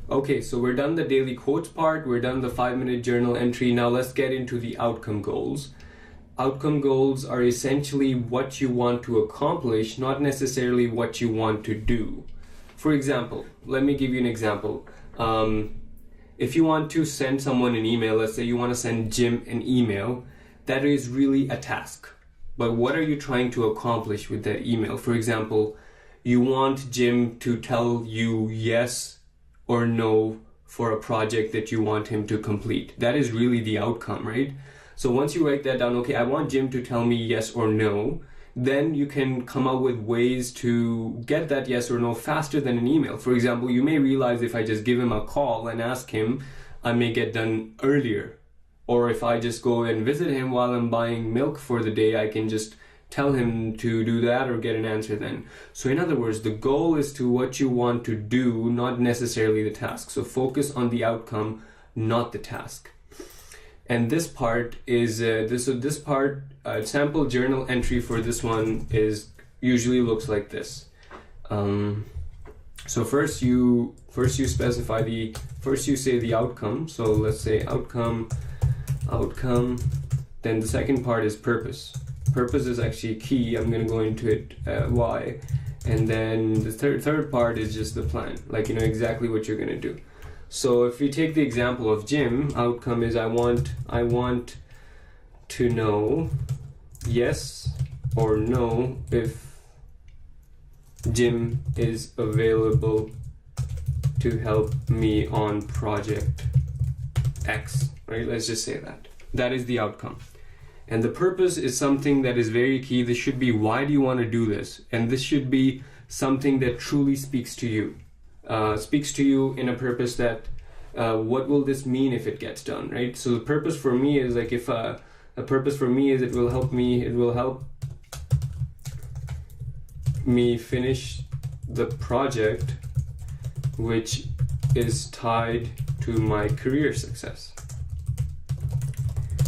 Okay, so we're done the daily quotes part, we're done the 5-minute journal entry. Now let's get into the outcome goals. Outcome goals are essentially what you want to accomplish, not necessarily what you want to do. For example, let me give you an example. If you want to send someone an email, let's say you want to send Jim an email, that is really a task. But what are you trying to accomplish with that email? For example, you want Jim to tell you yes or no for a project that you want him to complete. That is really the outcome, right? So once you write that down, okay, I want Jim to tell me yes or no, then you can come up with ways to get that yes or no faster than an email. For example, you may realize if I just give him a call and ask him, I may get done earlier. Or if I just go and visit him while I'm buying milk for the day, I can just tell him to do that or get an answer then. So in other words, the goal is to what you want to do, not necessarily the task. So focus on the outcome, not the task. And this part is sample journal entry for this one is usually looks like this. So first you specify you say the outcome. So let's say outcome. Then the second part is purpose. Purpose is actually key. I'm going to go into it why. And then the third part is just the plan, like you know exactly what you're going to do. So if we take the example of Jim, outcome is I want to know yes or no if Jim is available to help me on project X, right? Let's just say that. That is the outcome. And the purpose is something that is very key. This should be, why do you want to do this? And this should be something that truly speaks to you. Speaks to you in a purpose that, what will this mean if it gets done, right? So the purpose for me is like if a purpose for me is it will help me finish the project which is tied to my career success.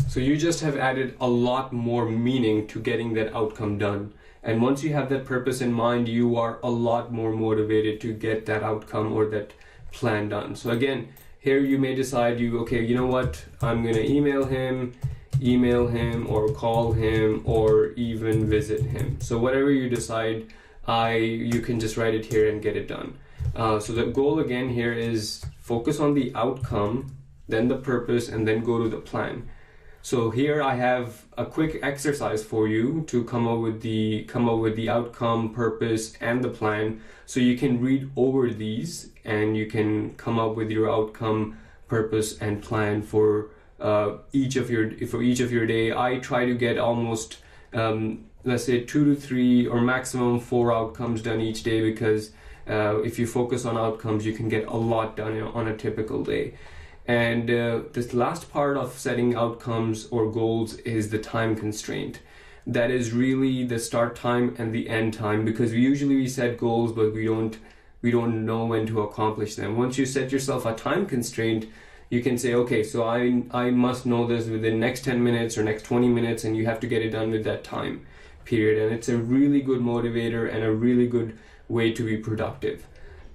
So you just have added a lot more meaning to getting that outcome done. And once you have that purpose in mind, you are a lot more motivated to get that outcome or that plan done. So again, here you may decide okay, you know what, I'm gonna email him or call him or even visit him. So whatever you decide, you can just write it here and get it done. So the goal again here is focus on the outcome, then the purpose, and then go to the plan. So here I have a quick exercise for you to come up with the outcome, purpose, and the plan. So you can read over these and you can come up with your outcome, purpose, and plan for each of your day. I try to get almost let's say 2 to 3 or maximum 4 outcomes done each day, because if you focus on outcomes, you can get a lot done on a typical day. And this last part of setting outcomes or goals is the time constraint. That is really the start time and the end time, because we set goals, but we don't know when to accomplish them. Once you set yourself a time constraint, you can say, okay, so I must know this within the next 10 minutes or next 20 minutes, and you have to get it done with that time period. And it's a really good motivator and a really good way to be productive.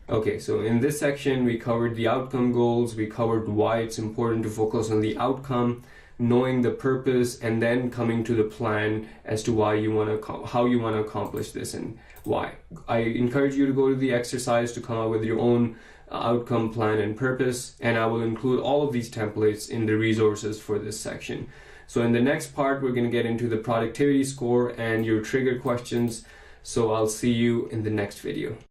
Okay, so in this section, we covered the outcome goals, we covered why it's important to focus on the outcome, knowing the purpose, and then coming to the plan as to how you want to accomplish this and why. I encourage you to go to the exercise to come up with your own outcome, plan, and purpose, and I will include all of these templates in the resources for this section. So in the next part, we're going to get into the productivity score and your trigger questions. So I'll see you in the next video.